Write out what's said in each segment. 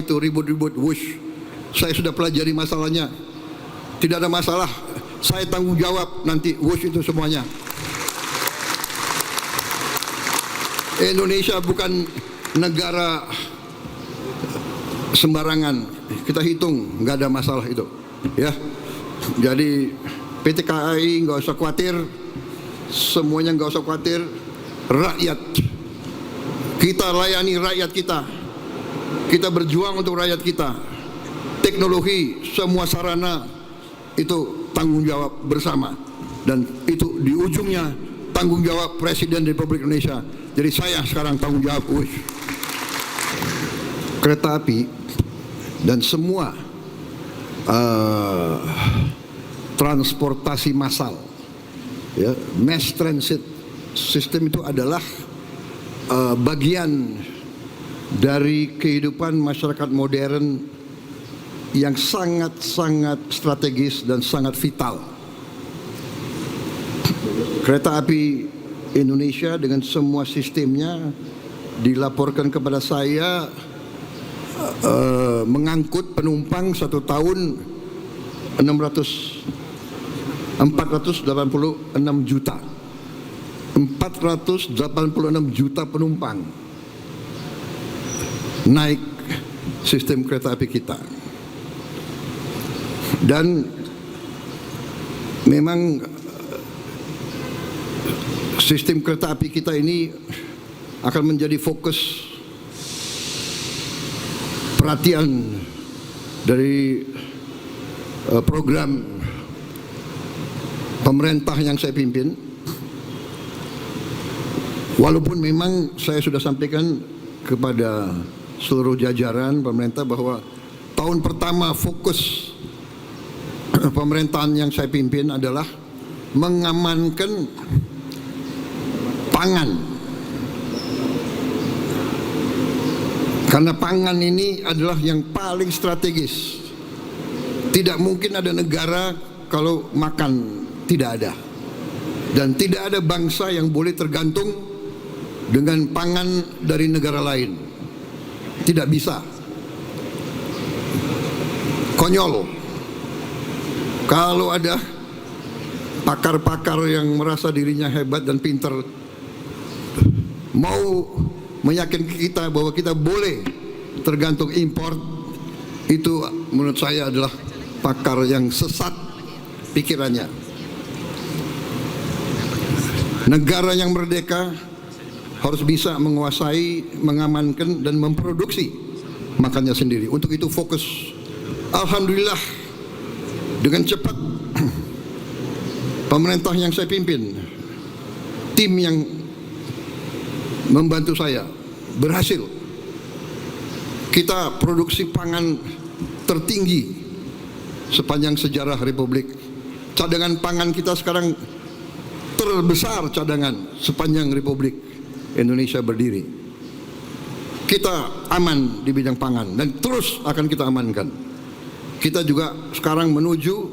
itu ribut-ribut, wush. Saya sudah pelajari masalahnya. Tidak ada masalah. Saya tanggung jawab nanti, wush itu semuanya. Indonesia bukan negara sembarangan. Kita hitung, nggak ada masalah itu. Ya, jadi PT KAI nggak usah khawatir, semuanya nggak usah khawatir. Rakyat, kita layani rakyat kita. Kita berjuang untuk rakyat kita. Teknologi, semua sarana itu tanggung jawab bersama, dan itu di ujungnya tanggung jawab Presiden Republik Indonesia. Jadi saya sekarang tanggung jawab. Kereta api dan semua transportasi massal, ya, mass transit system itu adalah bagian dari kehidupan masyarakat modern yang sangat-sangat strategis dan sangat vital. Kereta api Indonesia dengan semua sistemnya dilaporkan kepada saya mengangkut penumpang satu tahun 486 juta 486 juta penumpang naik sistem kereta api kita. Dan memang sistem kereta api kita ini akan menjadi fokus perhatian dari program pemerintah yang saya pimpin. Walaupun memang saya sudah sampaikan kepada seluruh jajaran pemerintah bahwa tahun pertama fokus pemerintahan yang saya pimpin adalah mengamankan pangan. Karena pangan ini adalah yang paling strategis. Tidak mungkin ada negara kalau makan tidak ada. Dan tidak ada bangsa yang boleh tergantung dengan pangan dari negara lain. Tidak bisa. Konyol. Kalau ada pakar-pakar yang merasa dirinya hebat dan pintar mau meyakinkan kita bahwa kita boleh tergantung impor, itu menurut saya adalah pakar yang sesat pikirannya. Negara yang merdeka harus bisa menguasai, mengamankan dan memproduksi makannya sendiri. Untuk itu fokus. Alhamdulillah, dengan cepat pemerintah yang saya pimpin, tim yang membantu saya berhasil. Kita produksi pangan tertinggi sepanjang sejarah Republik. Cadangan pangan kita sekarang terbesar cadangan sepanjang Republik Indonesia berdiri. Kita aman di bidang pangan dan terus akan kita amankan. Kita juga sekarang menuju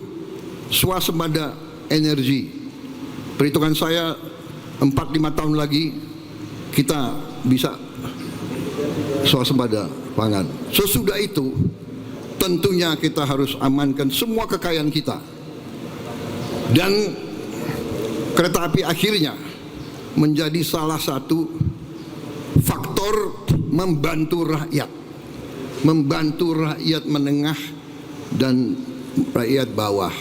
swasembada energi. Perhitungan saya 4-5 tahun lagi kita bisa swasembada pangan. Sesudah itu tentunya kita harus amankan semua kekayaan kita. Dan kereta api akhirnya menjadi salah satu faktor membantu rakyat menengah dan rakyat bawah.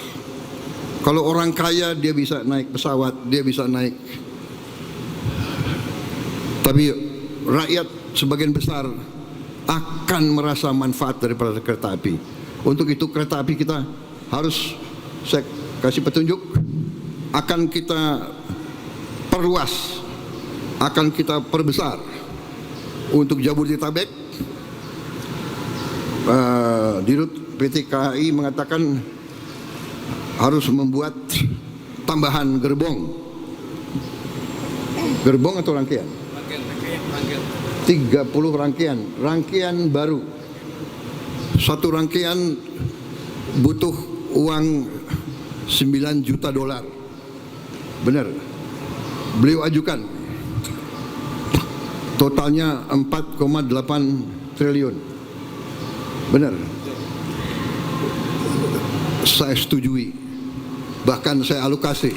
Kalau orang kaya dia bisa naik pesawat, dia bisa naik. Tapi rakyat sebagian besar akan merasa manfaat daripada kereta api. Untuk itu kereta api kita harus, saya kasih petunjuk, akan kita perluas, akan kita perbesar. Untuk Jabodetabek, Dirut PT KAI mengatakan harus membuat tambahan gerbong atau rangkaian 30 rangkaian baru. Satu rangkaian butuh uang 9 juta dolar. Benar, beliau ajukan totalnya 4,8 triliun. Benar. Saya setujui. Bahkan saya alokasi.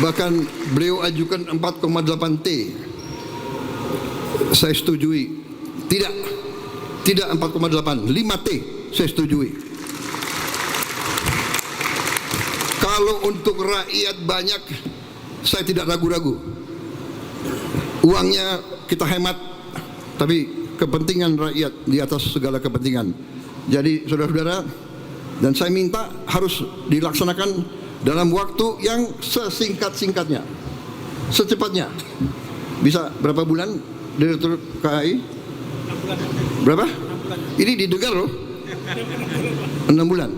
Bahkan beliau ajukan 4,8 T. Saya setujui. Tidak 4,8, 5 T saya setujui. Kalau untuk rakyat banyak, saya tidak ragu-ragu. Uangnya kita hemat, tapi kepentingan rakyat di atas segala kepentingan. Jadi saudara-saudara, dan saya minta harus dilaksanakan dalam waktu yang sesingkat-singkatnya, secepatnya. Bisa berapa bulan, Direktur KAI? Berapa? Ini didengar loh. 6 bulan.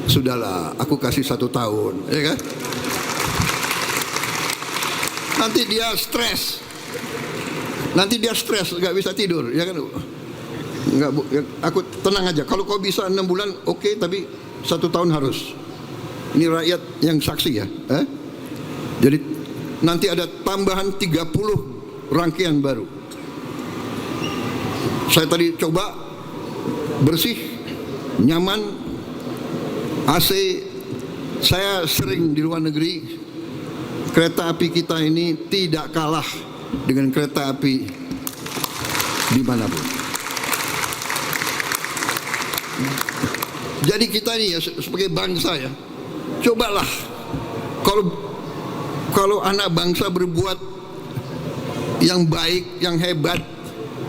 Sudahlah, aku kasih 1 tahun, ya kan? Nanti dia stres, nggak bisa tidur, ya kan? Nggak, aku tenang aja. Kalau kau bisa 6 bulan, oke, tapi 1 tahun harus. Ini rakyat yang saksi ya. Jadi nanti ada tambahan 30 rangkaian baru. Saya tadi coba, bersih, nyaman, AC. Saya sering di luar negeri. Kereta api kita ini tidak kalah dengan kereta api dimanapun. Jadi kita ini ya sebagai bangsa ya, cobalah kalau anak bangsa berbuat yang baik, yang hebat,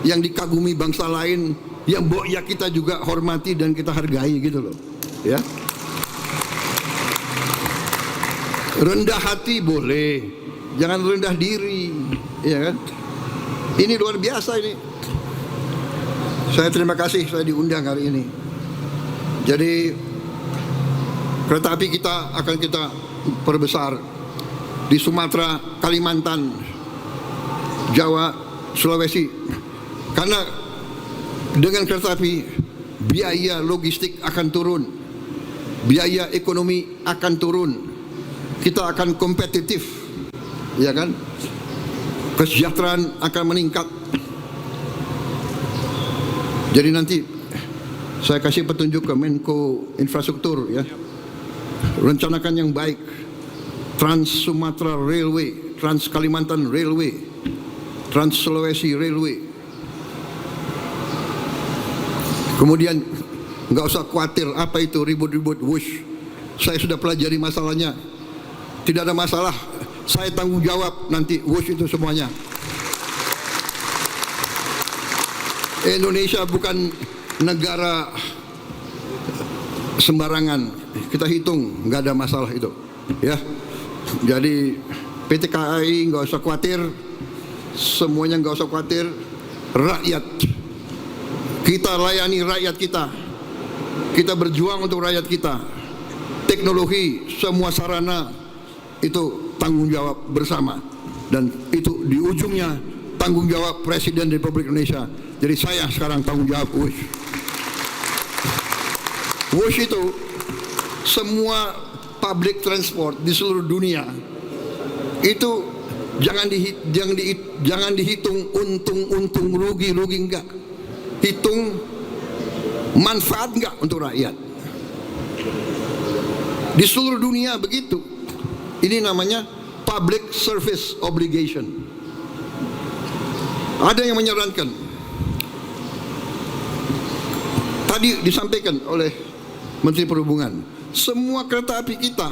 yang dikagumi bangsa lain, yang ya kita juga hormati dan kita hargai gitu loh, ya. Rendah hati boleh, jangan rendah diri, ya kan? Ini luar biasa ini. Saya terima kasih saya diundang hari ini. Jadi kereta api kita akan kita perbesar di Sumatera, Kalimantan, Jawa, Sulawesi. Karena dengan kereta api biaya logistik akan turun, biaya ekonomi akan turun. Kita akan kompetitif, ya kan? Kesejahteraan akan meningkat. Jadi nanti saya kasih petunjuk ke Menko Infrastruktur ya. Rencanakan yang baik. Trans Sumatera Railway, Trans Kalimantan Railway, Trans Sulawesi Railway. Kemudian nggak usah khawatir apa itu ribut-ribut wush. Saya sudah pelajari masalahnya. Tidak ada masalah, saya tanggung jawab nanti wush itu semuanya. Indonesia bukan negara sembarangan, kita hitung nggak ada masalah itu, ya. Jadi PT KAI nggak usah khawatir, semuanya nggak usah khawatir. Rakyat, kita layani rakyat kita berjuang untuk rakyat kita. Teknologi, semua sarana itu tanggung jawab bersama, dan itu di ujungnya tanggung jawab Presiden Republik Indonesia. Jadi saya sekarang tanggung jawab WUSH. WUSH itu semua public transport di seluruh dunia itu jangan dihitung untung rugi enggak, hitung manfaat enggak untuk rakyat. Di seluruh dunia begitu. Ini namanya public service obligation. Ada yang menyarankan, tadi disampaikan oleh Menteri Perhubungan, semua kereta api kita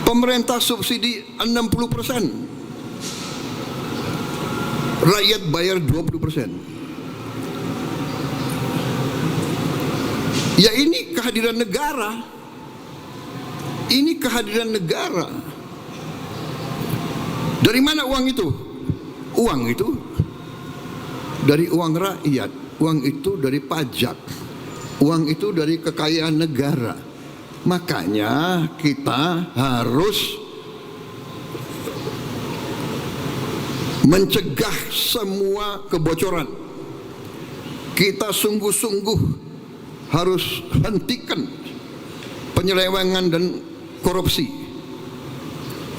pemerintah subsidi 60%, rakyat bayar 20%. Ya ini kehadiran negara. Ini kehadiran negara. Dari mana uang itu? Uang itu dari uang rakyat, uang itu dari pajak, uang itu dari kekayaan negara. Makanya kita harus mencegah semua kebocoran. Kita sungguh-sungguh harus hentikan penyelewengan dan korupsi.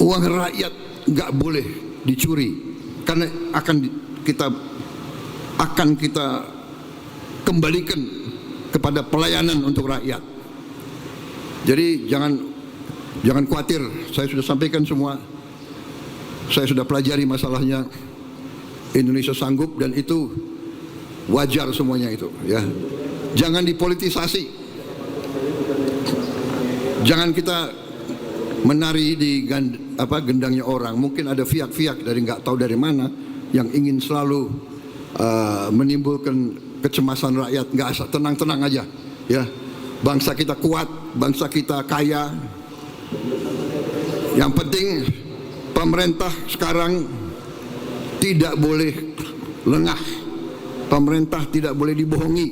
Uang rakyat nggak boleh dicuri, karena akan kita akan kita kembalikan kepada pelayanan untuk rakyat. Jadi jangan khawatir, saya sudah sampaikan semua. Saya sudah pelajari masalahnya. Indonesia sanggup dan itu wajar semuanya itu, ya. Jangan dipolitisasi. Jangan kita menari di gendangnya orang. Mungkin ada fiak-fiak dari nggak tahu dari mana yang ingin selalu menimbulkan kecemasan rakyat. Nggak asal, tenang-tenang aja, ya. Bangsa kita kuat, bangsa kita kaya. Yang penting pemerintah sekarang tidak boleh lengah. Pemerintah tidak boleh dibohongi.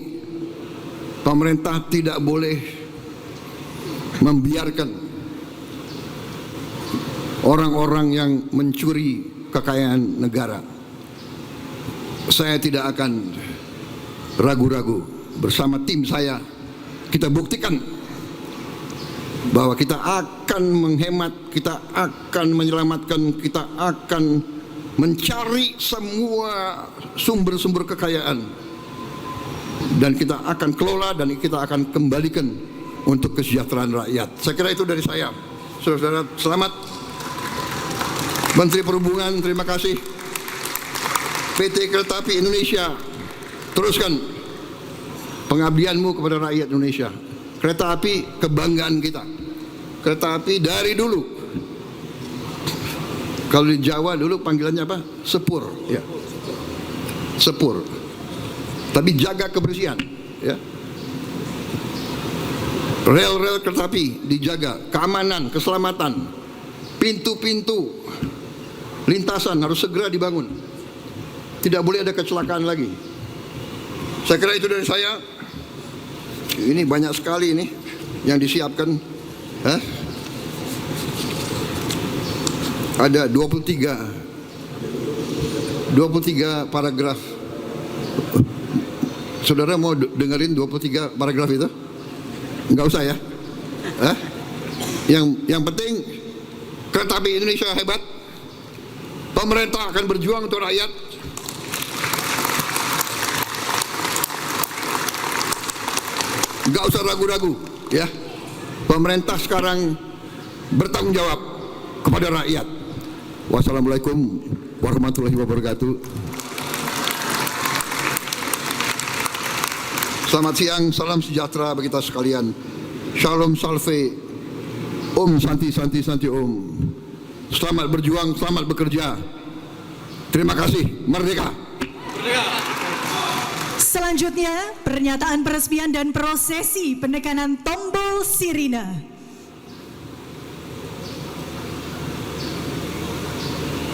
Pemerintah tidak boleh membiarkan orang-orang yang mencuri kekayaan negara. Saya tidak akan ragu-ragu. Bersama tim saya, kita buktikan bahwa kita akan menghemat, kita akan menyelamatkan, kita akan mencari semua sumber-sumber kekayaan, dan kita akan kelola dan kita akan kembalikan untuk kesejahteraan rakyat. Saya kira itu dari saya. Saudara-saudara, selamat. Menteri Perhubungan, terima kasih. PT Kereta Api Indonesia, teruskan pengabdianmu kepada rakyat Indonesia. Kereta api kebanggaan kita. Kereta api dari dulu. Kalau di Jawa dulu panggilannya apa? Sepur, ya. Sepur. Tapi jaga kebersihan, ya. Rel-rel kereta api dijaga, keamanan, keselamatan, pintu-pintu lintasan harus segera dibangun. Tidak boleh ada kecelakaan lagi. Saya kira itu dari saya. Ini banyak sekali ini yang disiapkan. Ada 23 paragraf. Saudara mau dengerin 23 paragraf itu? Enggak usah ya. Yang penting Kereta Api Indonesia hebat. Pemerintah akan berjuang untuk rakyat. Enggak usah ragu-ragu, ya. Pemerintah sekarang bertanggung jawab kepada rakyat. Wassalamualaikum warahmatullahi wabarakatuh. Selamat siang, salam sejahtera bagi kita sekalian. Shalom salve, Om Santi Santi Santi Om. Selamat berjuang, selamat bekerja. Terima kasih, merdeka. Selanjutnya, pernyataan peresmian dan prosesi penekanan tombol sirine.